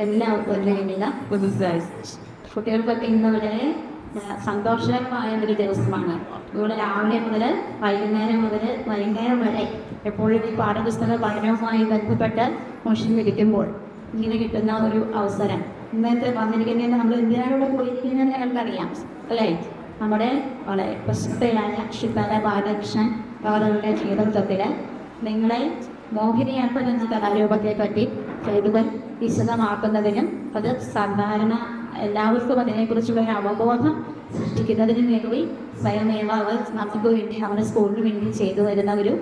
എല്ലാവർക്കും വേണ്ടിയുള്ള കുട്ടികൾക്കൊക്കെ ഇന്ന് വളരെ സന്തോഷകരമായ ഒരു ദിവസമാണ്. ഇവിടെ രാവിലെ മുതൽ വൈകുന്നേരം വരെ എപ്പോഴും ഈ പാഠപുസ്തക പഠനവുമായി ബന്ധപ്പെട്ട് മോഷിച്ചിരിക്കുമ്പോൾ ഇങ്ങനെ കിട്ടുന്ന ഒരു അവസരം ഇന്നത്തെ വന്നിരിക്കുന്നതിന് നമ്മൾ എന്തിനാണ് പോയിരിക്കുന്നത് ഞങ്ങൾക്കറിയാം അല്ലേ. നമ്മുടെ വളരെ പ്രശസ്തയായ സിതാര ബാലകൃഷ്ണൻ അവരുടെ നേതൃത്വത്തിൽ നിങ്ങളെ മോഹിനിയാട്ടം എന്ന കലാരൂപത്തെ പറ്റി കൂടുതൽ വിശദമാക്കുന്നതിനും അത് സാധാരണ എല്ലാവർക്കും അതിനെക്കുറിച്ചുള്ള ഒരു അവബോധം സൃഷ്ടിക്കുന്നതിന് വേണ്ടി സ്വയമേവ അവർ നമുക്ക് വേണ്ടി നമ്മുടെ സ്കൂളിന് വേണ്ടി ചെയ്തു വരുന്ന ഒരു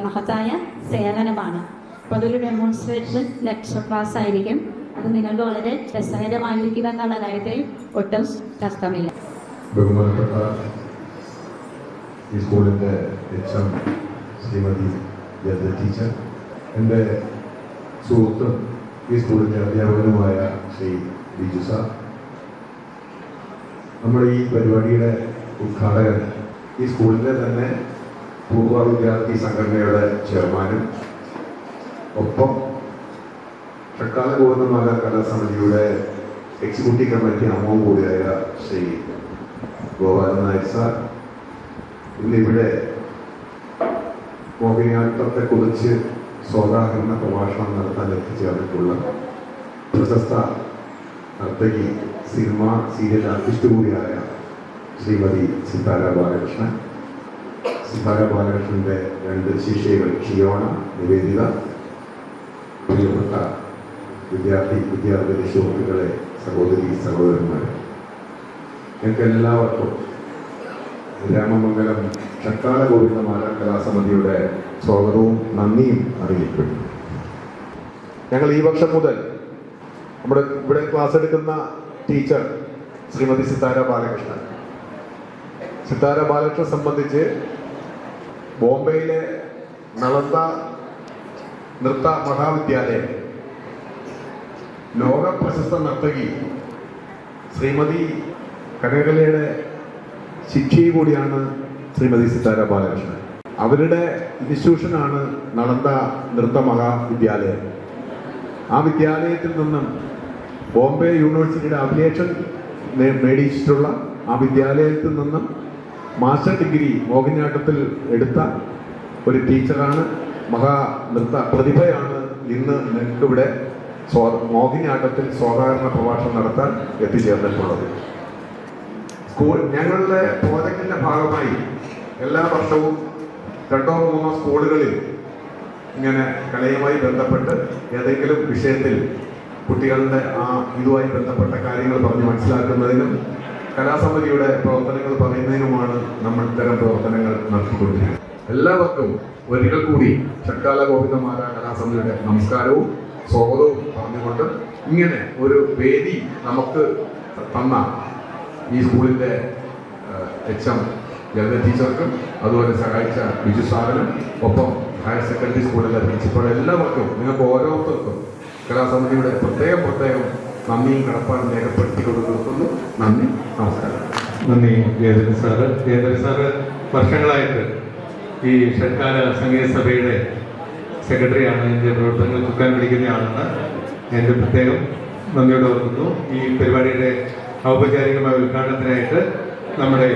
മഹത്തായ സേവനമാണ്. അപ്പോൾ അതൊരു ഡെമോൺസ്ട്രേഷൻ ലെക്ചർ ക്ലാസ് ആയിരിക്കും. അത് നിങ്ങൾക്ക് വളരെ രസകരമായിരിക്കും എന്നുള്ള കാര്യത്തിൽ ഒട്ടും തർക്കമില്ല. ബഹുമാനപ്പെട്ട ഈ സ്കൂളിൻ്റെ എച്ച്.എം. ശ്രീമതി ലത ടീച്ചർ, എൻ്റെ സുഹൃത്തും ഈ സ്കൂളിൻ്റെ അധ്യാപകനുമായ ശ്രീ ബിജു സാർ, നമ്മുടെ ഈ പരിപാടിയുടെ ഉദ്ഘാടകൻ ഈ സ്കൂളിൻ്റെ തന്നെ പൂർവ്വ വിദ്യാർത്ഥി സംഘടനയുടെ ചെയർമാനും ഒപ്പം ഷഡ്കാല ഗോവിന്ദമാല കലാസമിതിയുടെ എക്സിക്യൂട്ടീവ് കമ്മിറ്റി അംഗവും കൂടിയായ ശ്രീ ഗോപാലൻ നായർ സാർ, ഇന്നിവിടെ മോഹിനിയാട്ടത്തെക്കുറിച്ച് സ്വാഗതാഹരണ പ്രഭാഷണം നടത്താൻ എത്തിച്ചേർന്നിട്ടുള്ള പ്രശസ്ത നർത്തകി, സിനിമ സീരിയൽ ആർട്ടിസ്റ്റ് കൂടിയായ ശ്രീമതി സിതാര ബാലകൃഷ്ണൻ, സിതാര ബാലകൃഷ്ണൻ്റെ 2 ശിഷ്യകൾ ഷിയോണ, നിവേദിത, പ്രിയപ്പെട്ട വിദ്യാർത്ഥി സുഹൃത്തുക്കളെ, സഹോദരന്മാരെ, ഞങ്ങൾക്ക് എല്ലാവർക്കും രാമമംഗലം ഷഡ്കാല ഗോവിന്ദമാല കലാസമിതിയുടെ സ്വാഗതവും നന്ദിയും അറിയിക്കുന്നു. ഞങ്ങൾ ഈ വർഷം മുതൽ ഇവിടെ ക്ലാസ് എടുക്കുന്ന ടീച്ചർ ശ്രീമതി സിതാര ബാലകൃഷ്ണൻ സംബന്ധിച്ച് ബോംബെയിലെ നളന്ദ നൃത്ത മഹാവിദ്യാലയം ലോക പ്രശസ്ത നർത്തകി ശ്രീമതി കനകലയുടെ ശിക്ഷയും കൂടിയാണ് ശ്രീമതി സിതാര ബാലകൃഷ്ണൻ. അവരുടെ ഇൻസ്റ്റിറ്റ്യൂഷനാണ് നളന്ദ നൃത്ത മഹാവിദ്യാലയം. ആ വിദ്യാലയത്തിൽ നിന്നും ബോംബെ യൂണിവേഴ്സിറ്റിയുടെ അഫിലിയേഷൻ നേടിയിട്ടുള്ള ആ വിദ്യാലയത്തിൽ നിന്നും മാസ്റ്റർ ഡിഗ്രി മോഹിനിയാട്ടത്തിൽ എടുത്ത ഒരു ടീച്ചറാണ്, മഹാനൃത്ത പ്രതിഭയാണ് ഇന്ന് ഞങ്ങൾക്കിവിടെ മോഹിനിയാട്ടത്തിൽ സ്വാഗതാഹരണ പ്രഭാഷണം നടത്താൻ എത്തിച്ചേർന്നിട്ടുള്ളത്. ഞങ്ങളുടെ പ്രോജക്റ്റിന്റെ ഭാഗമായി എല്ലാ വർഷവും 2-3 സ്കൂളുകളിൽ ഇങ്ങനെ കലയുമായി ബന്ധപ്പെട്ട് ഏതെങ്കിലും വിഷയത്തിൽ കുട്ടികളുടെ ഇതുമായി ബന്ധപ്പെട്ട കാര്യങ്ങൾ പറഞ്ഞ് മനസ്സിലാക്കുന്നതിനും കലാസമിതിയുടെ പ്രവർത്തനങ്ങൾ പറയുന്നതിനുമാണ് നമ്മൾ ഇത്തരം പ്രവർത്തനങ്ങൾ നടത്തിക്കൊണ്ടിരിക്കുന്നത്. എല്ലാവർക്കും ഒരിക്കൽ കൂടി ഷഡ്കാല ഗോവിന്ദമാല കലാസമിതിയുടെ നമസ്കാരവും സ്വാഗതവും പറഞ്ഞുകൊണ്ട് ഇങ്ങനെ ഒരു വേദി നമുക്ക് തന്ന ഈ സ്കൂളിൻ്റെ എച്ച്.എം. ലത ടീച്ചർക്കും അതുപോലെ സഹായിച്ച ബിജു സാറിനും ഒപ്പം ഹയർ സെക്കൻഡറി സ്കൂളിലെ പ്രിൻസിപ്പൾ എല്ലാവർക്കും, നിങ്ങൾക്ക് ഓരോരുത്തർക്കും കലാസമിതിയുടെ പ്രത്യേകം നന്ദിയും കടപ്പാടും രേഖപ്പെടുത്തിക്കൊണ്ട് നിർത്തുന്നു. നന്ദി, നമസ്കാരം. നന്ദി ജയദേവൻ സാറ്. ജയദേവൻ സാറ് വർഷങ്ങളായിട്ട് ഈ ഷഡ്കാല സംഗീത സഭയുടെ സെക്രട്ടറിയാണ്. എൻ്റെ പ്രവർത്തനങ്ങൾ ചുക്കാൻ പിടിക്കുന്നയാണെന്ന് എൻ്റെ പ്രത്യേകം നന്ദിയോട് ഓർക്കുന്നു. ഈ പരിപാടിയുടെ ഔപചാരികമായ ഉദ്ഘാടനത്തിനായിട്ട് നമ്മുടെ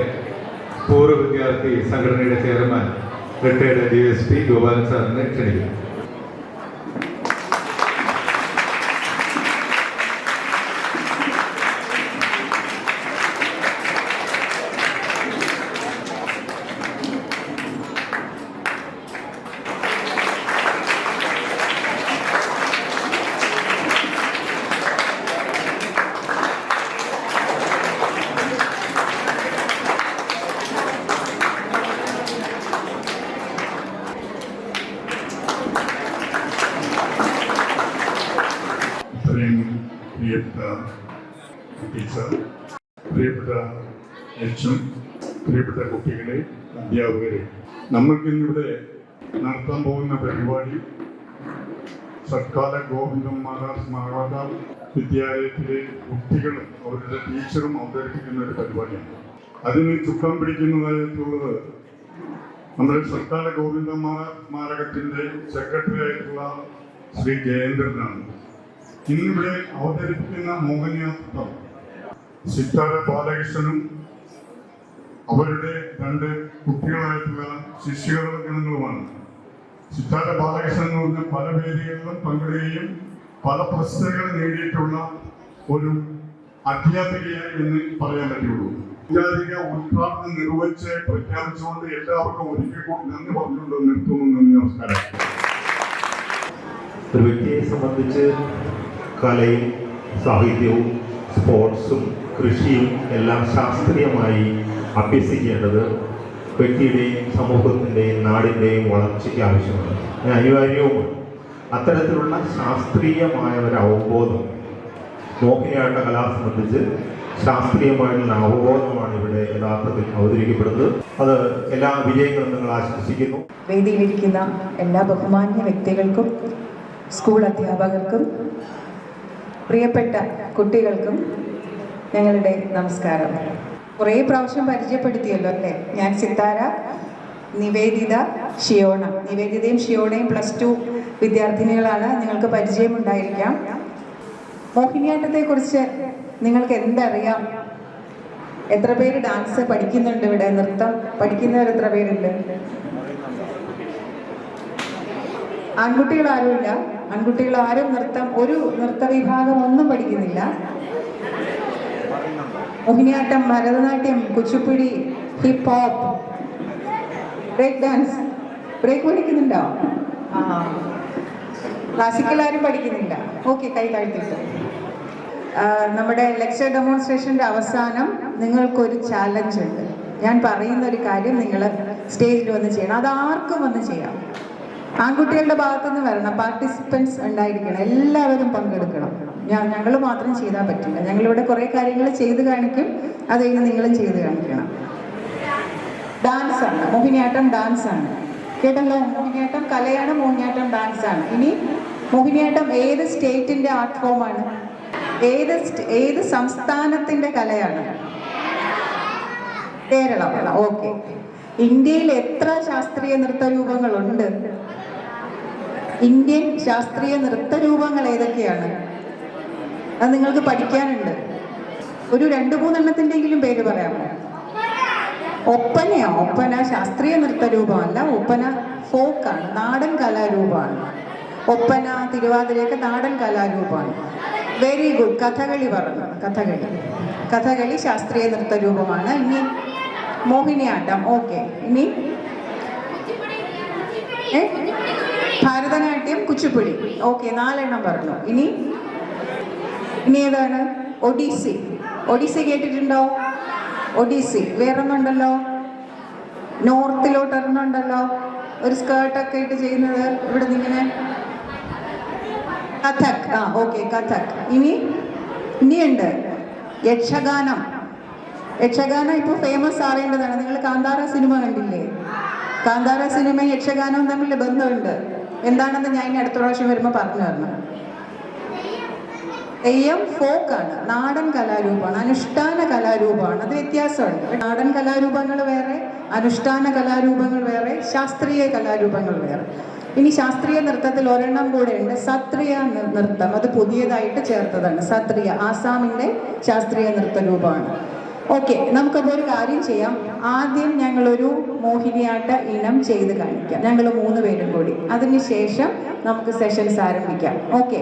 പൂർവ്വ വിദ്യാർത്ഥി സംഘടനയുടെ ചെയർമാൻ റിട്ടയർഡ് DSP ഗോപാലൻ സാറിനെ ക്ഷണിക്കുന്നു. പ്രിയപ്പെട്ട ടീച്ചർ, പ്രിയപ്പെട്ട എച്ച്.എം., പ്രിയപ്പെട്ട കുട്ടികളെ, അധ്യാപകരെ, നമ്മൾക്കിന്നിവിടെ നടത്താൻ പോകുന്ന പരിപാടി ഷഡ്കാല ഗോവിന്ദമാല സ്മാരക വിദ്യാലയത്തിലെ കുട്ടികളും അവരുടെ ടീച്ചറും അവതരിപ്പിക്കുന്ന ഒരു പരിപാടിയാണ്. അതിന് ചുക്കാൻ പിടിക്കുന്നതായിട്ടുള്ളത് നമ്മുടെ ഷഡ്കാല ഗോവിന്ദമാല സ്മാരകത്തിൻ്റെ സെക്രട്ടറി ആയിട്ടുള്ള ശ്രീ ജയേന്ദ്രനാണ്. ഇന്നിവിടെ അവതരിപ്പിക്കുന്ന മോഹിനിയാട്ടം സിത്താര ബാലകൃഷ്ണനും അവരുടെ 2 കുട്ടികളായിട്ടുള്ള ശിഷ്യഗണങ്ങളുമാണ്. സിത്താര ബാലകൃഷ്ണൻ എന്ന് പറഞ്ഞ പല വേദികളിലും പങ്കെടുക്കുകയും പല പ്രശസ്തികൾ നേടിയിട്ടുള്ള ഒരു അധ്യാപികയായി എന്ന് പറയാൻ പറ്റുള്ളൂ. അധ്യാപിക ഉദ്ഘാടനം നിർവഹിച്ച് പ്രഖ്യാപിച്ചുകൊണ്ട് എല്ലാവർക്കും ഒരിക്കൽ കൂടി നന്ദി പറഞ്ഞുകൊണ്ട് നിർത്തുന്നു. നന്ദി, നമസ്കാരം. ഒരു വ്യക്തിയെ സംബന്ധിച്ച് കലയും സാഹിത്യവും സ്പോർട്സും കൃഷിയും എല്ലാം ശാസ്ത്രീയമായി അഭ്യസിക്കേണ്ടത് വ്യക്തിയുടെയും സമൂഹത്തിൻ്റെയും നാടിൻ്റെയും വളർച്ചയ്ക്ക് ആവശ്യമാണ്, അനിവാര്യവുമാണ്. അത്തരത്തിലുള്ള ശാസ്ത്രീയമായ ഒരു അവബോധം മോഹിനിയാട്ട കലാ സംബന്ധിച്ച് ശാസ്ത്രീയമായിട്ടുള്ള അവബോധമാണ് ഇവിടെ യഥാർത്ഥത്തിൽ അവതരിക്കപ്പെടുന്നത്. അത് എല്ലാ വിജയങ്ങളും നിങ്ങൾ ആശംസിക്കുന്നു. വേദിയിലിരിക്കുന്ന എല്ലാ ബഹുമാന്യ വ്യക്തികൾക്കും സ്കൂൾ അധ്യാപകർക്കും പ്രിയപ്പെട്ട കുട്ടികൾക്കും ഞങ്ങളുടെ നമസ്കാരം. കുറേ പ്രാവശ്യം പരിചയപ്പെടുത്തിയല്ലോ അല്ലേ? ഞാൻ സിത്താര, നിവേദിത, ഷിയോണ. നിവേദിതയും ഷിയോണയും +2 വിദ്യാർത്ഥിനികളാണ്. നിങ്ങൾക്ക് പരിചയമുണ്ടായിരിക്കാം. മോഹിനിയാട്ടത്തെക്കുറിച്ച് നിങ്ങൾക്ക് എന്തറിയാം? എത്ര പേര് ഡാൻസ് പഠിക്കുന്നുണ്ട് ഇവിടെ? നൃത്തം പഠിക്കുന്നവർ എത്ര പേരുണ്ട്? ആൺകുട്ടികൾ ആരുമില്ല. ആൺകുട്ടികൾ ആരും ഒരു നൃത്ത വിഭാഗം ഒന്നും പഠിക്കുന്നില്ല. Mohiniyattam, Bharatanatyam, Kuchipudi, hip hop, break dance. Break പഠിക്കുന്നുണ്ടോ? ക്ലാസിക്കൽ ആരും പഠിക്കുന്നില്ല. ഓക്കെ, കൈ താഴ്ത്തിട്ട്. നമ്മുടെ ലെക്ചർ ഡെമോൺസ്ട്രേഷൻ്റെ അവസാനം നിങ്ങൾക്കൊരു ചാലഞ്ച് ഉണ്ട്. ഞാൻ പറയുന്ന ഒരു കാര്യം നിങ്ങൾ സ്റ്റേജിൽ വന്ന് ചെയ്യണം. അത് ആർക്കും വന്ന് ചെയ്യാം. ആൺകുട്ടികളുടെ ഭാഗത്തുനിന്ന് വരണം, പാർട്ടിസിപ്പൻസ് ഉണ്ടായിരിക്കണം, എല്ലാവരും പങ്കെടുക്കണം. ഞങ്ങൾ മാത്രം ചെയ്താൽ പറ്റില്ല. ഞങ്ങളിവിടെ കുറേ കാര്യങ്ങൾ ചെയ്ത് കാണിക്കും, അത് കഴിഞ്ഞ് നിങ്ങളും ചെയ്ത് കാണിക്കണം. ഡാൻസാണ്, മോഹിനിയാട്ടം ഡാൻസാണ്. കേട്ടല്ലോ? മോഹിനിയാട്ടം കലയാണ്, മോഹിനിയാട്ടം ഡാൻസാണ്. ഇനി മോഹിനിയാട്ടം ഏത് സ്റ്റേറ്റിൻ്റെ ആർട്ട് ഫോമാണ്? ഏത് സംസ്ഥാനത്തിൻ്റെ കലയാണ്? കേരളം. ഓക്കെ. ഇന്ത്യയിൽ എത്ര ശാസ്ത്രീയ നൃത്തരൂപങ്ങളുണ്ട്? ഇന്ത്യൻ ശാസ്ത്രീയ നൃത്തരൂപങ്ങൾ ഏതൊക്കെയാണ്? അത് നിങ്ങൾക്ക് പഠിക്കാനുണ്ട്. ഒരു 2-3 എണ്ണത്തിൻ്റെങ്കിലും പേര് പറയാമോ? ഒപ്പനയോ? ഒപ്പന ശാസ്ത്രീയ നൃത്തരൂപമല്ല, ഒപ്പന ഫോക്കാണ്, നാടൻ കലാരൂപമാണ്. ഒപ്പന, തിരുവാതിരയൊക്കെ നാടൻ കലാരൂപമാണ്. Very good. കഥകളി പറഞ്ഞു. കഥകളി ശാസ്ത്രീയ നൃത്തരൂപമാണ്. ഇനി മോഹിനിയാട്ടം. ഓക്കെ. ഇനി ഭരതനാട്യം, കുച്ചിപ്പുടി. ഓക്കെ, 4 എണ്ണം പറഞ്ഞു. ഇനി ഏതാണ്? ഒഡീസി കേട്ടിട്ടുണ്ടോ? ഒഡീസി. വേറൊന്നുണ്ടല്ലോ, നോർത്തിലോട്ട് ഒരെണ്ണുണ്ടല്ലോ, ഒരു സ്കേർട്ടൊക്കെ ഇട്ട് ചെയ്യുന്നത്, ഇവിടെ നിന്നിങ്ങനെ. കഥക്. ഓക്കെ, കഥക്. ഇനിയുണ്ട് യക്ഷഗാനം. യക്ഷഗാനം ഇപ്പോൾ ഫേമസ് ആവേണ്ടതാണ്. നിങ്ങൾ കാന്താര സിനിമ കണ്ടില്ലേ? കാന്താര സിനിമയും യക്ഷഗാനവും തമ്മിൽ ബന്ധമുണ്ട്. എന്താണെന്ന് ഞാൻ ഇനി അടുത്ത പ്രാവശ്യം വരുമ്പോൾ പറഞ്ഞു തരണം. തെയ്യം ഫോക്കാണ്, നാടൻ കലാരൂപമാണ്, അനുഷ്ഠാന കലാരൂപമാണ്. അത് വ്യത്യാസമുണ്ട്. നാടൻ കലാരൂപങ്ങൾ വേറെ, അനുഷ്ഠാന കലാരൂപങ്ങൾ വേറെ, ശാസ്ത്രീയ കലാരൂപങ്ങൾ വേറെ. ഇനി ശാസ്ത്രീയ നൃത്തത്തിൽ ഒരെണ്ണം കൂടെ ഉണ്ട്, സത്രിയ നൃത്തം. അത് പുതിയതായിട്ട് ചേർത്തതാണ്. സത്രിയ ആസാമിൻ്റെ ശാസ്ത്രീയ നൃത്തരൂപമാണ്. ഓക്കെ, നമുക്കപ്പോൾ ഒരു കാര്യം ചെയ്യാം. ആദ്യം ഞങ്ങളൊരു മോഹിനിയാട്ട ഇനം ചെയ്ത് കാണിക്കാം, ഞങ്ങൾ 3 പേരും കൂടി. അതിനുശേഷം നമുക്ക് സെഷൻസ് ആരംഭിക്കാം. ഓക്കെ.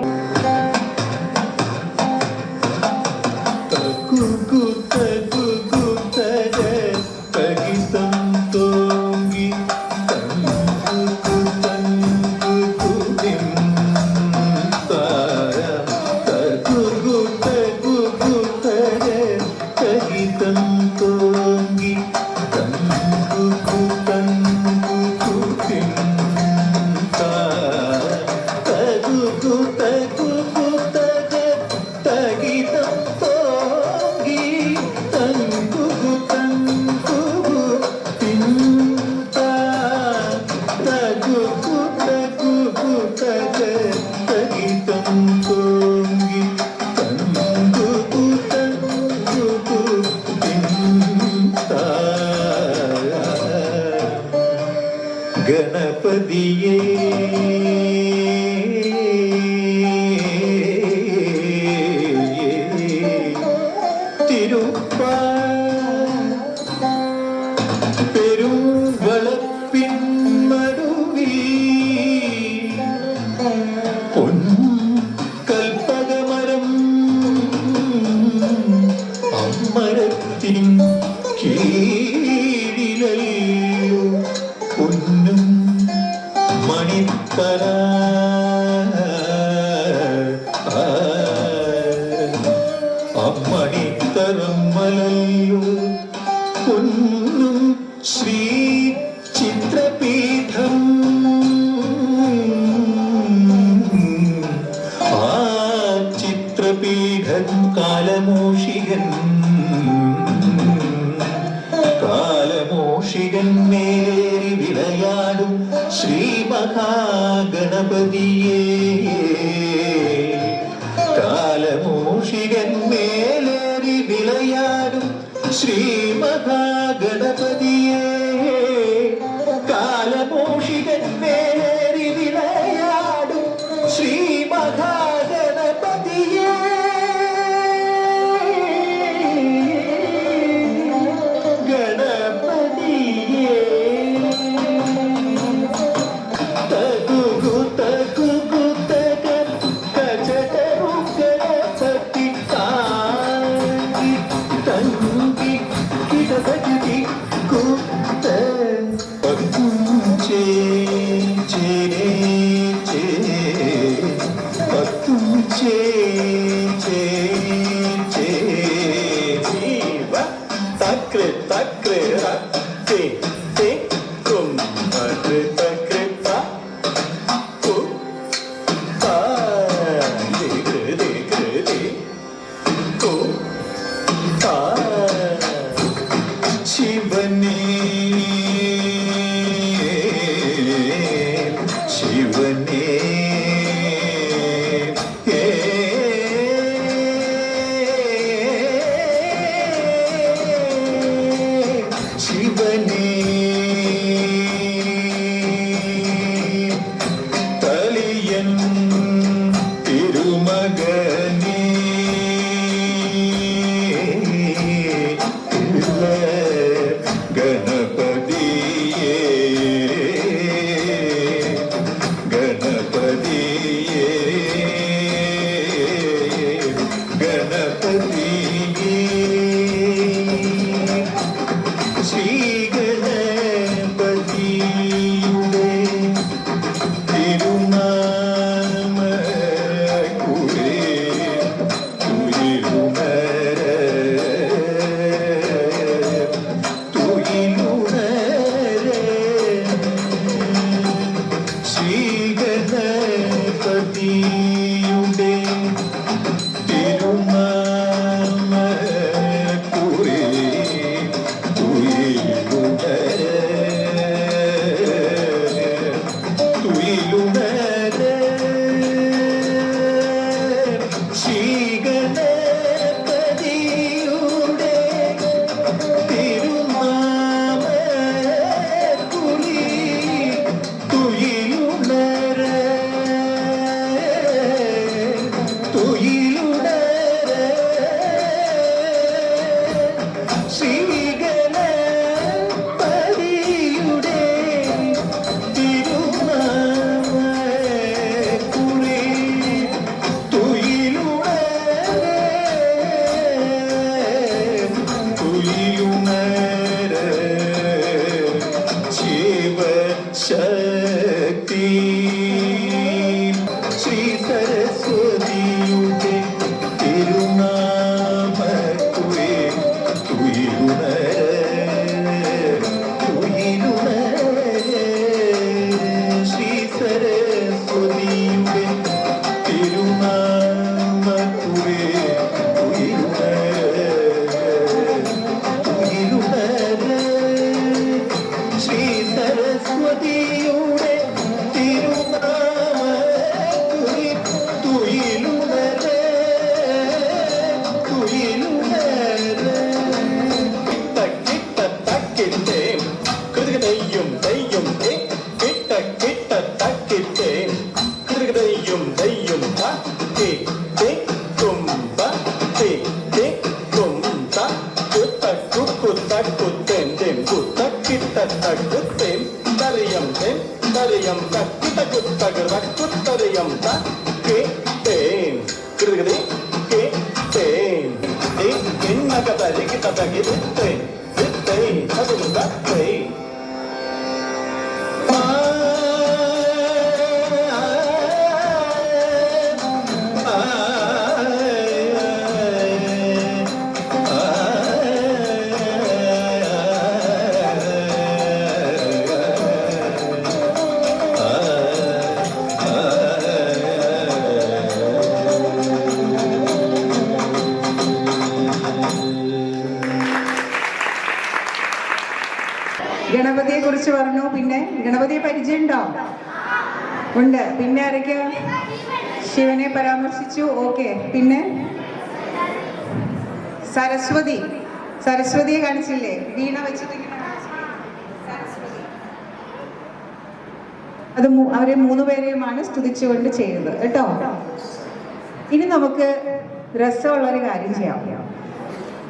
ഗണപതിയേ അമ്മണിത്തരമ്മലല്ലു പൊന്നും ശ്രീ ചിത്രപീഠം ആ ചിത്രപീഠം കാലമോഷികൻ മേലേറി വിളയാടും ശ്രീ മഹാഗണപതിയേ കാലമോഷികൻ മേലേറി വിളയാടും ശ്രീ മഹാഗണപതിയേ കാലമോഷികൻ മേലേറി വിളയാടും ശ്രീ മഹാഗണപതിയേ പറഞ്ഞു. പിന്നെ ഗണപതിയെ പരിചയമുണ്ടോ? ഉണ്ട്. പിന്നെ ആരൊക്കെ? ശിവനെ പരാമർശിച്ചു. ഓക്കെ. പിന്നെ സരസ്വതിയെ കാണിച്ചില്ലേ? വീണ വെച്ചിട്ടിങ്ങനെ സരസ്വതി. അത് അവരെ 3 പേരെയുമാണ് സ്തുതിച്ചുകൊണ്ട് ചെയ്തത് കേട്ടോ. ഇനി നമുക്ക് രസമുള്ളൊരു കാര്യം ചെയ്യാം.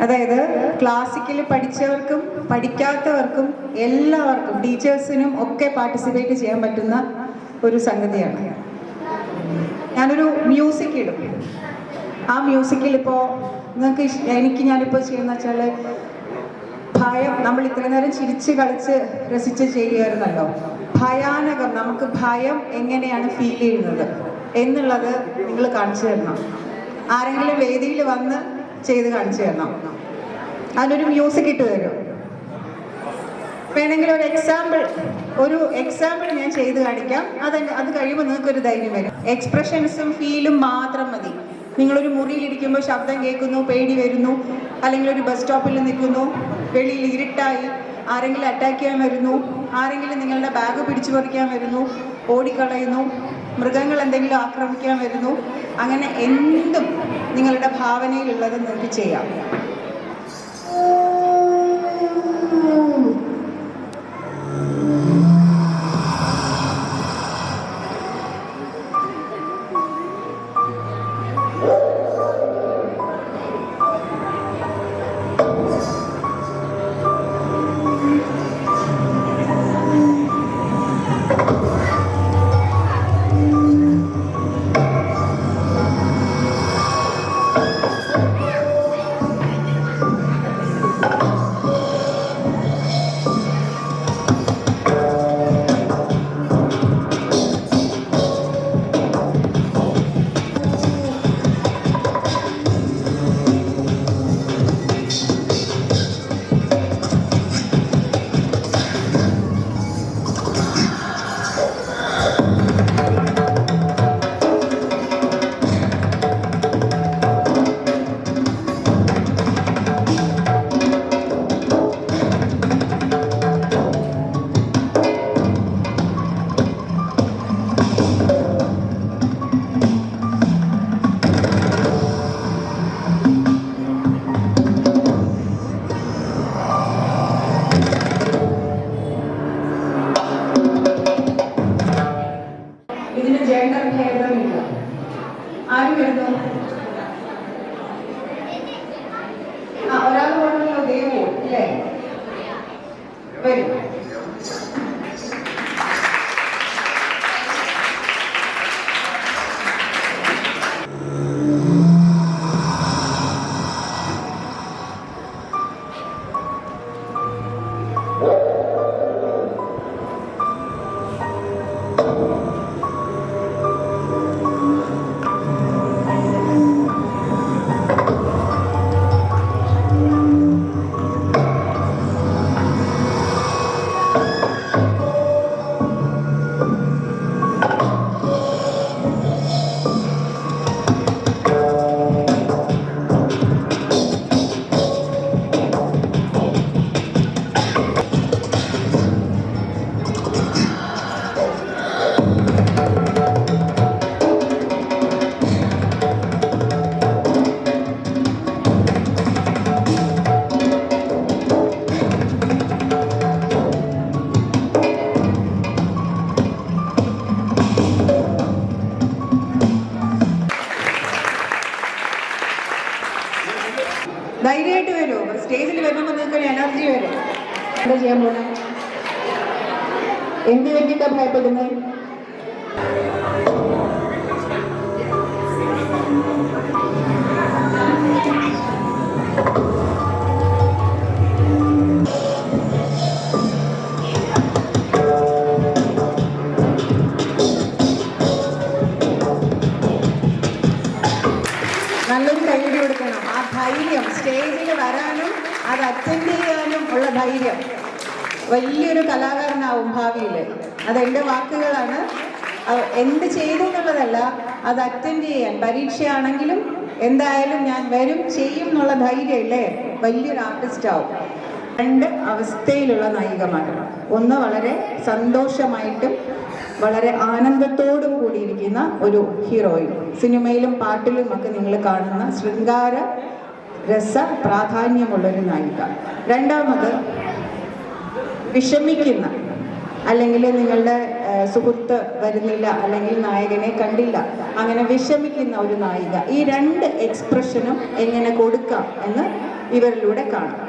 അതായത് ക്ലാസിക്കൽ പഠിച്ചവർക്കും പഠിക്കാത്തവർക്കും എല്ലാവർക്കും ടീച്ചേഴ്സിനും ഒക്കെ പാർട്ടിസിപ്പേറ്റ് ചെയ്യാൻ പറ്റുന്ന ഒരു സംഗതിയാണ്. ഞാനൊരു മ്യൂസിക് ഇടും. ആ മ്യൂസിക്കിൽ ഇപ്പോൾ നിങ്ങൾക്ക് ഞാനിപ്പോൾ ചെയ്യുന്ന വെച്ചാൽ ഭയം, നമ്മൾ ഇത്രയും നേരം ചിരിച്ച് കളിച്ച് രസിച്ച് ചെയ്യുമായിരുന്നല്ലോ. ഭയാനകം, നമുക്ക് ഭയം എങ്ങനെയാണ് ഫീൽ ചെയ്യുന്നത് എന്നുള്ളത് നിങ്ങൾ കാണിച്ചു തരണം. ആരെങ്കിലും വേദിയിൽ വന്ന് ചെയ്ത് കാണിച്ചു തരണം. അതിനൊരു മ്യൂസിക് ഇട്ട് തരും. വേണമെങ്കിൽ ഒരു എക്സാമ്പിൾ ഞാൻ ചെയ്ത് കാണിക്കാം. അത് കഴിയുമ്പോൾ നിങ്ങൾക്കൊരു ധൈര്യം വരും. എക്സ്പ്രഷൻസും ഫീലും മാത്രം മതി. നിങ്ങളൊരു മുറിയിലിരിക്കുമ്പോൾ ശബ്ദം കേൾക്കുന്നു, പേടി വരുന്നു, അല്ലെങ്കിൽ ഒരു ബസ് സ്റ്റോപ്പിൽ നിൽക്കുന്നു, വെളിയിൽ ഇരുട്ടായി, ആരെങ്കിലും അറ്റാക്ക് ചെയ്യാൻ വരുന്നു, ആരെങ്കിലും നിങ്ങളുടെ ബാഗ് പിടിച്ചു പറിക്കാൻ വരുന്നു, ഓടിക്കളയുന്നു, മൃഗങ്ങൾ എന്തെങ്കിലും ആക്രമിക്കാൻ വരുന്നു, അങ്ങനെ എന്തും നിങ്ങളുടെ ഭാവനയിലുള്ളത് നിങ്ങൾക്ക് ചെയ്യാം. ഇതിന് ജെൻഡർ ഭേദമില്ല. ആരും വരുന്നു? ഒരാൾ പോകണമല്ലോ. ദേവു ഇല്ലേ? വരും. ധൈര്യമായിട്ട് വരൂ. സ്റ്റേജിൽ വരുമ്പോൾ നിങ്ങൾക്കൊരു എനർജി വരും. എന്താ ചെയ്യാൻ പോണേ? എന്ത് വേണ്ടിയിട്ടാണ് ഭയപ്പെടുന്നത്? നല്ലൊരു കൈയ്യടി കൊടുക്കണം. ആ ധൈര്യം, സ്റ്റേജിൽ വരാനും അത് അറ്റൻഡ് ചെയ്യാനും ഉള്ള ധൈര്യം. വലിയൊരു കലാകാരനാവും ഭാവിയിൽ. അതെൻ്റെ വാക്കുകളാണ്. എന്ത് ചെയ്തു എന്നുള്ളതല്ല, അത് അറ്റൻഡ് ചെയ്യാൻ, പരീക്ഷയാണെങ്കിലും എന്തായാലും ഞാൻ വരും ചെയ്യും എന്നുള്ള ധൈര്യം ഇല്ലേ, വലിയൊരു ആർട്ടിസ്റ്റ് ആവും. 2 അവസ്ഥയിലുള്ള നായികമാരാണ്. ഒന്ന് വളരെ സന്തോഷമായിട്ടും വളരെ ആനന്ദത്തോടും കൂടിയിരിക്കുന്ന ഒരു ഹീറോയിൻ. സിനിമയിലും പാട്ടിലും ഒക്കെ നിങ്ങൾ കാണുന്ന ശൃംഗാര രസ പ്രാധാന്യമുള്ളൊരു നായിക. രണ്ടാമത് വിഷമിക്കുന്ന, അല്ലെങ്കിൽ നിങ്ങളുടെ സുഹൃത്ത് വരുന്നില്ല, അല്ലെങ്കിൽ നായകനെ കണ്ടില്ല, അങ്ങനെ വിഷമിക്കുന്ന ഒരു നായിക. ഈ രണ്ട് എക്സ്പ്രഷനും എങ്ങനെ കൊടുക്കാം എന്ന് ഇവരിലൂടെ കാണാം.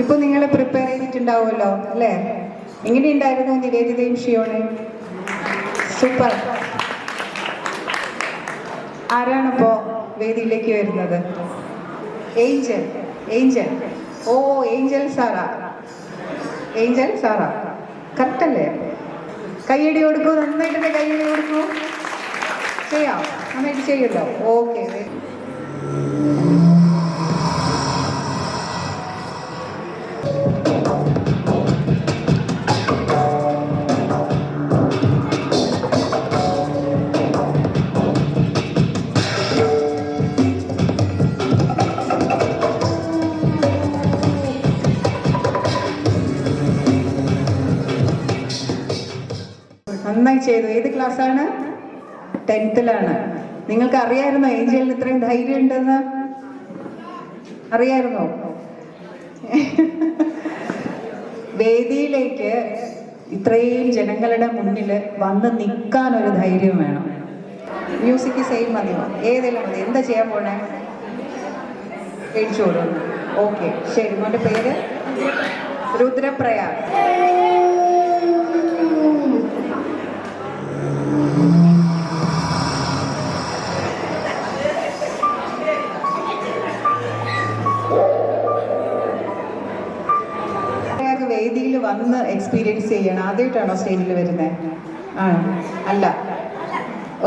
ഇപ്പൊ നിങ്ങൾ പ്രിപ്പയർ ചെയ്തിട്ടുണ്ടാവുമല്ലോ അല്ലേ? എങ്ങനെയുണ്ടായിരുന്നു നിവേദിതയും ഷിയോണയും? സൂപ്പർ. ആരാണിപ്പോ വേദിയിലേക്ക് വരുന്നത്? ഏഞ്ചൽ. ഏഞ്ചൽ. ഓ, Angel Sarah. Angel Sarah correct അല്ലേ? കയ്യടി കൊടുക്കൂ, നന്നായിട്ട് കയ്യടി കൊടുക്കൂ. ചെയ്യാം, നന്നായിട്ട് ചെയ്യുമല്ലോ. ഓക്കെ. നന്നായി ചെയ്തു. ഏത് ക്ലാസ്സാണ്? 10th-ലാണ്. നിങ്ങൾക്ക് അറിയായിരുന്നോ ഏഞ്ചലിന് ഇത്രയും ധൈര്യം ഉണ്ടെന്ന്? അറിയായിരുന്നോ? വേദിയിലേക്ക് ഇത്രയും ജനങ്ങളുടെ മുന്നിൽ വന്ന് നിൽക്കാൻ ഒരു ധൈര്യം വേണം. മ്യൂസിക് സെയിം മതിയോ? ഏതെങ്കിലും മതി. എന്താ ചെയ്യാൻ പോണേ? എഴുതിച്ചോളൂ. ഓക്കെ, ശരി. മോൻ്റെ പേര്? രുദ്രപ്രയാഗ്. വേദിയിൽ വന്ന് എക്സ്പീരിയൻസ് ചെയ്യണം. ആദ്യമായിട്ടാണോ സ്റ്റേജിൽ വരുന്നത്? അല്ല,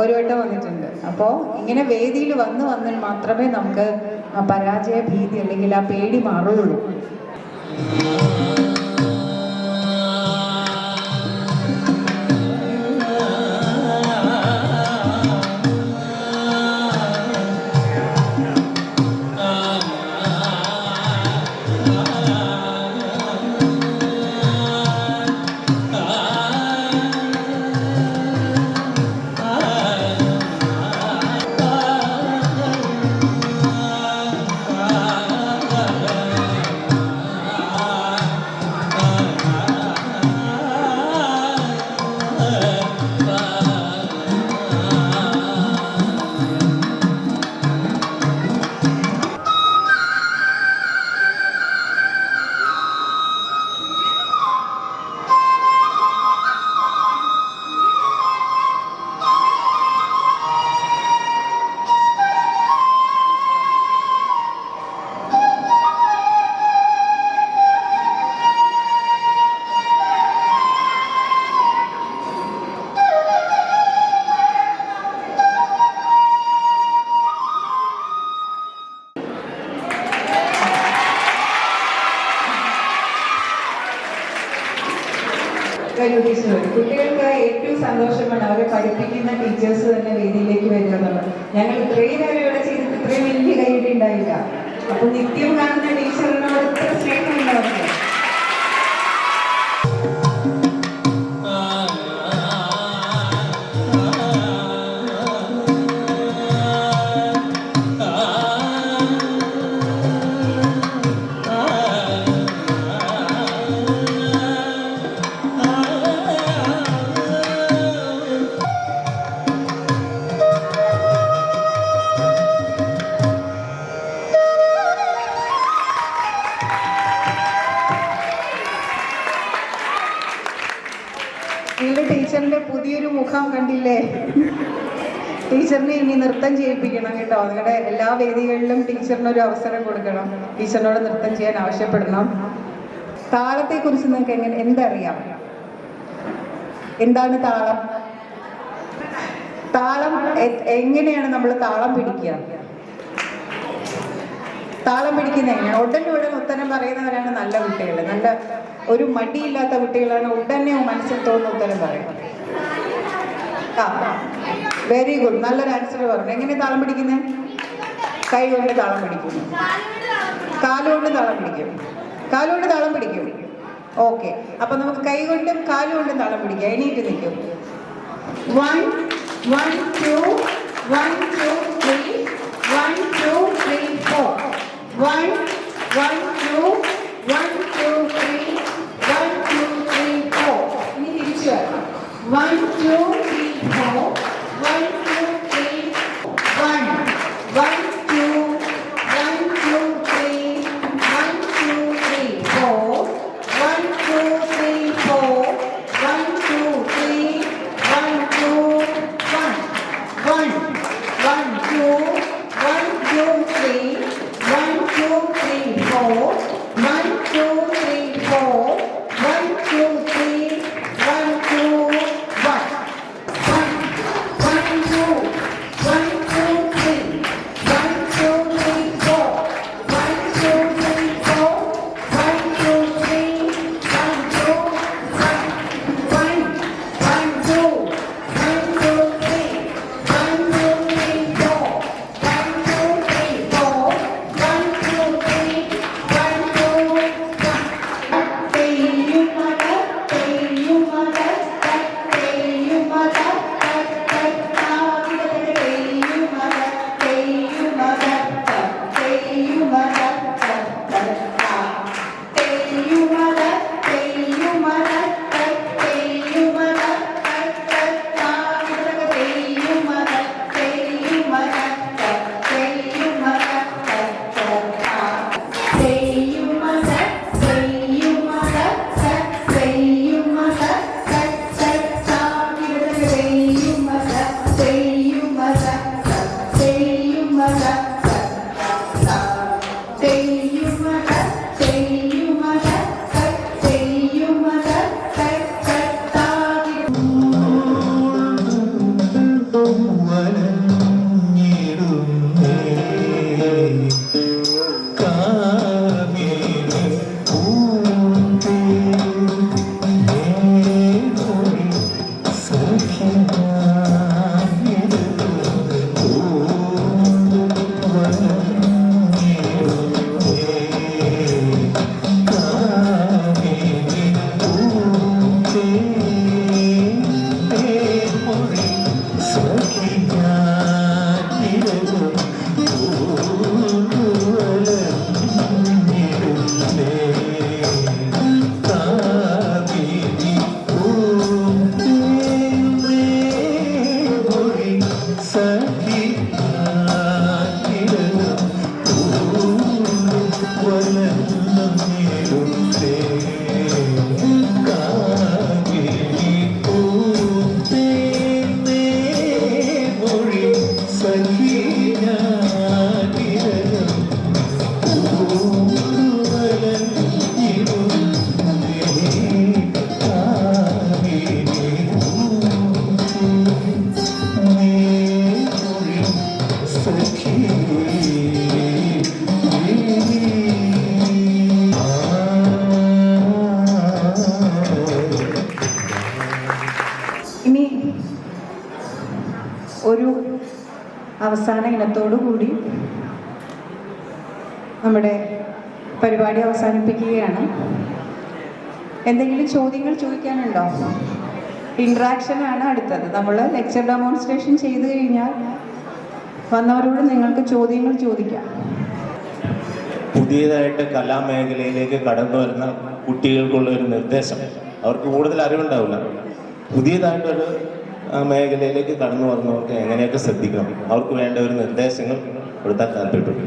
ഒരു വട്ടം വന്നിട്ടുണ്ട്. അപ്പോൾ ഇങ്ങനെ വേദിയിൽ വന്ന് മാത്രമേ നമുക്ക് ആ പരാജയ ഭീതി അല്ലെങ്കിൽ ആ പേടി മാറുകയുള്ളൂ. ടീച്ചർ വരും. കുട്ടികൾക്ക് ഏറ്റവും സന്തോഷമാണ് അവരെ പഠിപ്പിക്കുന്ന ടീച്ചേഴ്സ് തന്നെ വേദിയിലേക്ക് വരിക എന്നുള്ളത്. ഞങ്ങൾ ഇത്രയും നേരം ഇവിടെ ചെയ്തിട്ട് ഇത്രയും വലിയ കൈയ്യടി ഉണ്ടായില്ല. അപ്പൊ നിത്യം കാണുന്ന ടീച്ചറിനോട് ഇത്ര സ്നേഹം ഉണ്ടാവുന്നത്. നിങ്ങളുടെ ടീച്ചറിന്റെ പുതിയൊരു മുഖം കണ്ടില്ലേ? ടീച്ചറിനെ ഇനി നൃത്തം ചെയ്യിപ്പിക്കണം കേട്ടോ. നിങ്ങളുടെ എല്ലാ വേദികളിലും ടീച്ചറിന് ഒരു അവസരം കൊടുക്കണം. ടീച്ചറിനോട് നൃത്തം ചെയ്യാൻ ആവശ്യപ്പെടണം. താളത്തെ കുറിച്ച് നിങ്ങൾക്ക് എന്തറിയാം? എന്താണ് താളം? താളം എങ്ങനെയാണ് നമ്മൾ താളം പിടിക്കുക? താളം പിടിക്കുന്ന എങ്ങനെയാണ്? ഉടൻ ഉത്തരം പറയുന്നവരാണ് നല്ല കുട്ടികൾ. നല്ല ഒരു മടിയില്ലാത്ത കുട്ടികളാണ് ഉടനെ മനസ്സിൽ തോന്നുന്ന ഉത്തരം പറയുന്നത്. വെരി ഗുഡ്, നല്ലൊരു ആൻസർ പറഞ്ഞു. എങ്ങനെ താളം പിടിക്കുന്നത്? കൈ കൊണ്ട് താളം പിടിക്കുന്നു, കാലുകൊണ്ട് താളം പിടിക്കും, കാലുകൊണ്ട് താളം പിടിക്കും. ഓക്കെ, അപ്പൊ നമുക്ക് കൈ കൊണ്ടും കാലുകൊണ്ടും താളം പിടിക്കാം. എണീറ്റ് നിൽക്കും. 1 1 2 1 2 3 1 2 3 4 1 1 2 1 2 3 1 2 3 4. ഇനി തിരിച്ചു വരണം. 1 2 3 4 1 2 3 1 1 2 1 2 3 1 2 3 4 1 2 3 4 1 2 3 1 2 1 1 1 2 1 2 3 1 2 3 4 1 2 3 4 1 2 3 1 2 1 1 2 1 2 3 1 2 3 4 1 2 3 4 1 2 3 1 2 1 1 1 2 1 2 3 1 2 3 4 1 2 3 4 1 2 3 1 2 1. Teyyumada teyyumada teyyumada teyyumada teyyumada teyyumada teyyumada teyyumada സഖി അവസാന ഇനത്തോടു കൂടി നമ്മുടെ പരിപാടി അവസാനിപ്പിക്കുകയാണ്. എന്തെങ്കിലും ചോദ്യങ്ങൾ ചോദിക്കാനുണ്ടോ? ഇൻട്രാക്ഷനാണ് അടുത്തത്. നമ്മൾ ലെക്ചർ ഡെമോൺസ്ട്രേഷൻ ചെയ്തു കഴിഞ്ഞാൽ വന്നവരോട് നിങ്ങൾക്ക് ചോദ്യങ്ങൾ ചോദിക്കാം. പുതിയതായിട്ട് കലാമേഖലയിലേക്ക് കടന്നു വരുന്ന കുട്ടികൾക്കുള്ള ഒരു നിർദ്ദേശം, അവർക്ക് കൂടുതൽ അറിവുണ്ടാവില്ല, പുതിയതായിട്ടൊരു മേഖലയിലേക്ക് കടന്നു വരുന്നവർക്ക് എങ്ങനെയൊക്കെ ശ്രദ്ധിക്കണം, അവർക്ക് വേണ്ട ഒരു നിർദ്ദേശങ്ങൾ കൊടുത്താൽ താല്പര്യപ്പെട്ടു.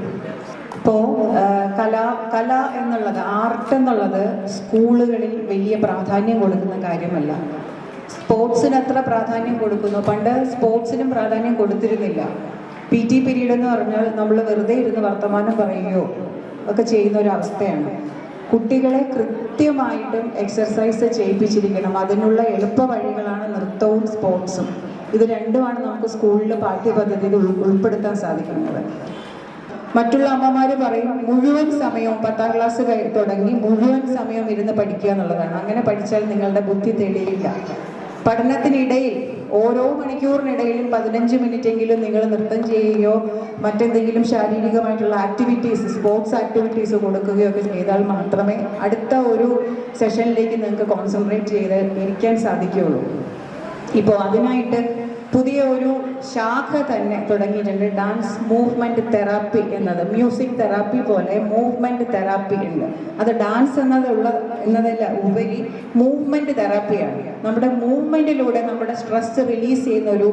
ഇപ്പോൾ കല എന്നുള്ളത്, ആർട്ട് എന്നുള്ളത് സ്കൂളുകളിൽ വലിയ പ്രാധാന്യം കൊടുക്കുന്ന കാര്യമല്ല. സ്പോർട്സിന് എത്ര പ്രാധാന്യം കൊടുക്കുന്നു? പണ്ട് സ്പോർട്സിനും പ്രാധാന്യം കൊടുത്തിരുന്നില്ല. PT പീരീഡ് എന്ന് പറഞ്ഞാൽ നമ്മൾ വെറുതെ ഇരുന്ന് വർത്തമാനം പറയുകയോ ഒക്കെ ചെയ്യുന്ന ഒരു അവസ്ഥയാണ്. കുട്ടികളെ കൃത്യമായിട്ടും എക്സർസൈസ് ചെയ്യിപ്പിച്ചിരിക്കണം. അതിനുള്ള എളുപ്പ വഴികളാണ് നൃത്തവും സ്പോർട്സും. ഇത് രണ്ടുമാണ് നമുക്ക് സ്കൂളിൽ പാഠ്യപദ്ധതിയിൽ ഉൾപ്പെടുത്താൻ സാധിക്കുന്നത്. മറ്റുള്ള അമ്മമാർ പറയും മുഴുവൻ സമയവും 10ാം ക്ലാസ് തുടങ്ങി മുഴുവൻ സമയം ഇരുന്ന് പഠിക്കുക എന്നുള്ളതാണ്. അങ്ങനെ പഠിച്ചാൽ നിങ്ങളുടെ ബുദ്ധി തെളിയില്ല. പഠനത്തിനിടയിൽ ഓരോ മണിക്കൂറിനിടയിലും 15 മിനിറ്റെങ്കിലും നിങ്ങൾ നൃത്തം ചെയ്യുകയോ മറ്റെന്തെങ്കിലും ശാരീരികമായിട്ടുള്ള ആക്ടിവിറ്റീസ്, സ്പോർട്സ് ആക്ടിവിറ്റീസ് കൊടുക്കുകയോ ഒക്കെ ചെയ്താൽ മാത്രമേ അടുത്ത ഒരു സെഷനിലേക്ക് നിങ്ങൾക്ക് കോൺസെൻട്രേറ്റ് ചെയ്ത് ഇരിക്കാൻ സാധിക്കുകയുള്ളൂ. ഇപ്പോൾ അതിനായിട്ട് പുതിയ ഒരു ശാഖ തന്നെ തുടങ്ങിയിട്ടുണ്ട്. ഡാൻസ് മൂവ്മെന്റ് തെറാപ്പി എന്നത്. മ്യൂസിക് തെറാപ്പി പോലെ മൂവ്മെന്റ് തെറാപ്പി ഉണ്ട്. അത് ഡാൻസ് എന്നതല്ല ഉപരി മൂവ്മെന്റ് തെറാപ്പിയാണ്. നമ്മുടെ മൂവ്മെന്റിലൂടെ നമ്മുടെ സ്ട്രെസ് റിലീസ് ചെയ്യുന്ന ഒരു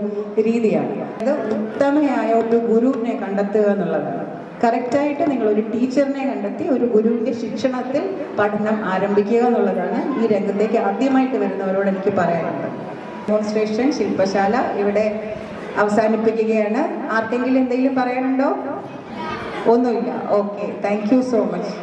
രീതിയാണ്. അത് ഉത്തമയായ ഒരു ഗുരുവിനെ കണ്ടെത്തുക എന്നുള്ളതാണ്. കറക്റ്റായിട്ട് നിങ്ങൾ ഒരു ടീച്ചറിനെ കണ്ടെത്തി ഒരു ഗുരുവിൻ്റെ ശിക്ഷണത്തിൽ പഠനം ആരംഭിക്കുക എന്നുള്ളതാണ് ഈ രംഗത്തേക്ക് ആദ്യമായിട്ട് വരുന്നവരോട് എനിക്ക് പറയാനുള്ളത്. ഡെമോൺസ്ട്രേഷൻ ശില്പശാല ഇവിടെ അവസാനിപ്പിക്കുകയാണ്. ആർക്കെങ്കിലും എന്തെങ്കിലും പറയാനുണ്ടോ? ഒന്നുമില്ല. Okay, thank you so much.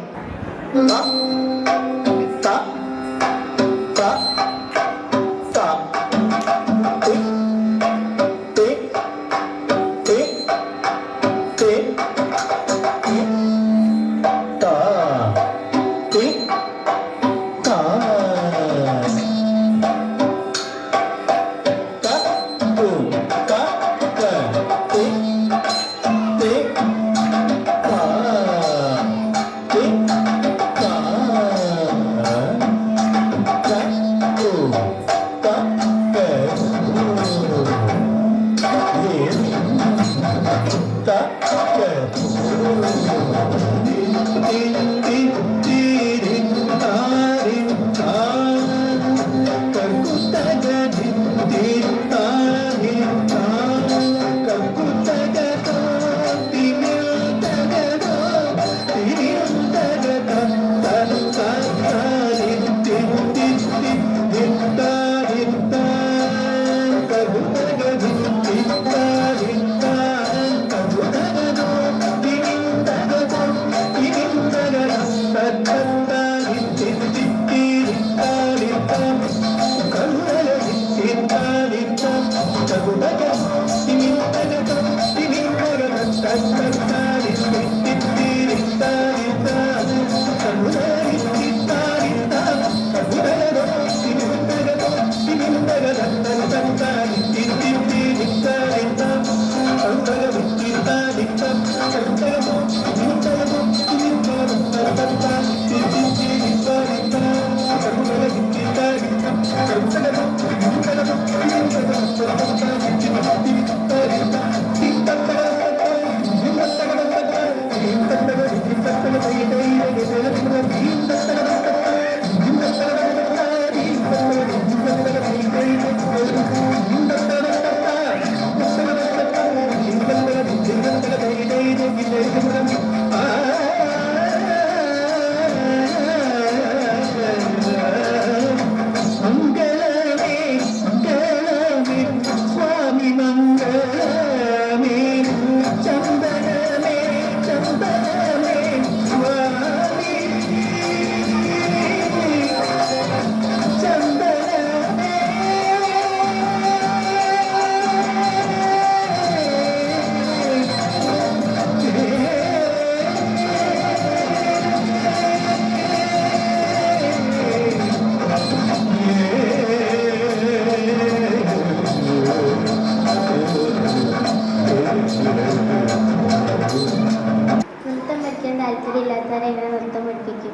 താല്പര്യമില്ലാത്തവരെ എങ്ങനെ നൃത്തം പഠിപ്പിക്കും?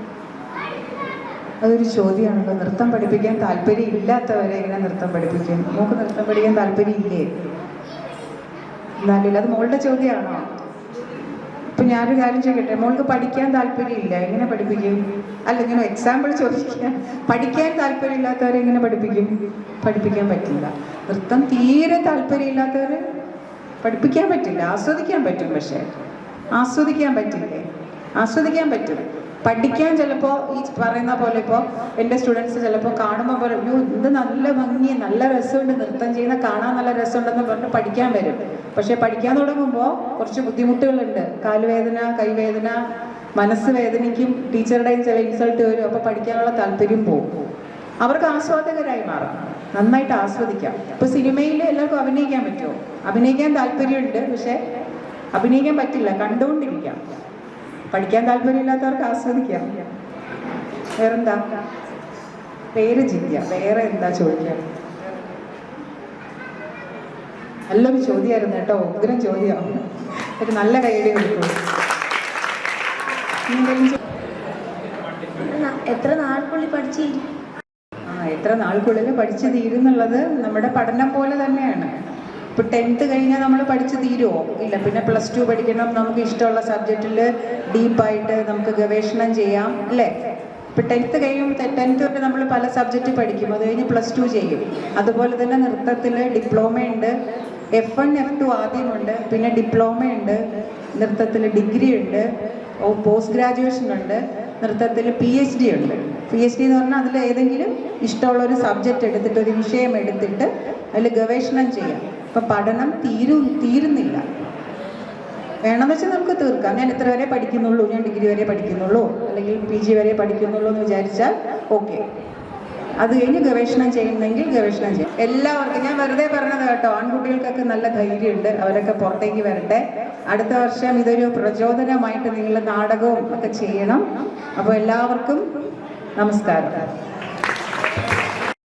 അതൊരു ചോദ്യമാണല്ലോ. നൃത്തം പഠിപ്പിക്കാൻ താല്പര്യം ഇല്ലാത്തവരെ എങ്ങനെ നൃത്തം പഠിപ്പിക്കും? മോൾക്ക് നൃത്തം പഠിക്കാൻ താല്പര്യം ഇല്ലേ? എന്നാലില്ല, അത് മോളുടെ ചോദ്യമാണോ? ഇപ്പം ഞാനൊരു കാര്യം ചോദിക്കട്ടെ, മോൾക്ക് പഠിക്കാൻ താല്പര്യമില്ല, എങ്ങനെ പഠിപ്പിക്കും? അല്ല, ഞാൻ എക്സാമ്പിൾ ചോദിക്കുക. പഠിക്കാൻ താല്പര്യമില്ലാത്തവരെ എങ്ങനെ പഠിപ്പിക്കും? പഠിപ്പിക്കാൻ പറ്റില്ല. നൃത്തം തീരെ താല്പര്യമില്ലാത്തവർ പഠിപ്പിക്കാൻ പറ്റില്ല. ആസ്വദിക്കാൻ പറ്റും, പക്ഷേ ആസ്വദിക്കാൻ പറ്റില്ലേ? ആസ്വദിക്കാൻ പറ്റും. പഠിക്കാൻ ചിലപ്പോൾ ഈ പറയുന്ന പോലെ ഇപ്പോൾ എൻ്റെ സ്റ്റുഡൻസ് ചിലപ്പോൾ കാണുമ്പോൾ പോലെ അയ്യോ ഇത് നല്ല ഭംഗി, നല്ല രസമുണ്ട്, നൃത്തം ചെയ്യുന്ന കാണാൻ നല്ല രസമുണ്ടെന്ന് പറഞ്ഞിട്ട് പഠിക്കാൻ വരും. പക്ഷേ പഠിക്കാൻ തുടങ്ങുമ്പോൾ കുറച്ച് ബുദ്ധിമുട്ടുകളുണ്ട്. കാലുവേദന, കൈവേദന, മനസ്സ് വേദനിക്കും, ടീച്ചറുടെയും ചില ഇൻസൾട്ട് വരും. അപ്പോൾ പഠിക്കാനുള്ള താല്പര്യം പോകും. അവർക്ക് ആസ്വാദകരായി മാറാം, നന്നായിട്ട് ആസ്വദിക്കാം. ഇപ്പോൾ സിനിമയിൽ എല്ലാവർക്കും അഭിനയിക്കാൻ പറ്റുമോ? അഭിനയിക്കാൻ താല്പര്യമുണ്ട്, പക്ഷേ അഭിനയിക്കാൻ പറ്റില്ല, കണ്ടുകൊണ്ടിരിക്കാം. പഠിക്കാൻ താല്പര്യമില്ലാത്തവർക്ക് ആസ്വദിക്കാം. വേറെന്താ? പേര് ജിദ്യ. വേറെ എന്താ ചോദിക്കാം? നല്ലൊരു ചോദ്യമായിരുന്നു കേട്ടോ, ഉഗ്രം ചോദ്യമാണ്. ഒരു നല്ല കൈയടി കൊടുക്കും. എത്ര നാൾക്കുള്ളിൽ പഠിച്ചു? എത്ര നാൾക്കുള്ളിൽ പഠിച്ചു തീരുന്നുള്ളത് നമ്മുടെ പഠനം പോലെ തന്നെയാണ്. ഇപ്പോൾ 10th കഴിഞ്ഞാൽ നമ്മൾ പഠിച്ചു തീരുമോ? ഇല്ല. പിന്നെ +2 പഠിക്കണം, നമുക്ക് ഇഷ്ടമുള്ള സബ്ജക്റ്റിൽ ഡീപ്പായിട്ട് നമുക്ക് ഗവേഷണം ചെയ്യാം, അല്ലേ? ഇപ്പോൾ 10th കഴിയുമ്പോൾ 10th വരെ നമ്മൾ പല സബ്ജക്റ്റ് പഠിക്കും, അത് കഴിഞ്ഞ് +2 ചെയ്യും. അതുപോലെ തന്നെ നൃത്തത്തിൽ ഡിപ്ലോമ ഉണ്ട്, F1 F2 ആദ്യമുണ്ട്, പിന്നെ ഡിപ്ലോമ ഉണ്ട്, നൃത്തത്തിൽ ഡിഗ്രി ഉണ്ട്, പോസ്റ്റ് ഗ്രാജുവേഷൻ ഉണ്ട്, നൃത്തത്തിൽ PhD ഉണ്ട്. PhD എന്ന് പറഞ്ഞാൽ അതിൽ ഏതെങ്കിലും ഇഷ്ടമുള്ളൊരു സബ്ജക്റ്റ് എടുത്തിട്ട്, ഒരു വിഷയം എടുത്തിട്ട് അതിൽ ഗവേഷണം ചെയ്യാം. അപ്പം പഠനം തീരുന്നില്ല. വേണമെന്ന് വെച്ചാൽ നമുക്ക് തീർക്കാം. ഞാൻ ഇത്ര വരെ പഠിക്കുന്നുള്ളൂ, ഞാൻ ഡിഗ്രി വരെ പഠിക്കുന്നുള്ളൂ, അല്ലെങ്കിൽ PG വരെ പഠിക്കുന്നുള്ളൂ എന്ന് വിചാരിച്ചാൽ ഓക്കെ. അത് കഴിഞ്ഞ് ഗവേഷണം ചെയ്യുന്നെങ്കിൽ ഗവേഷണം ചെയ്യും. എല്ലാവർക്കും ഞാൻ വെറുതെ പറഞ്ഞത് കേട്ടോ, ആൺകുട്ടികൾക്കൊക്കെ നല്ല ധൈര്യമുണ്ട്, അവരൊക്കെ പുറത്തേക്ക് വരട്ടെ. അടുത്ത വർഷം ഇതൊരു പ്രചോദനമായിട്ട് നിങ്ങൾ നാടകവും ഒക്കെ ചെയ്യണം. അപ്പോൾ എല്ലാവർക്കും നമസ്കാരം.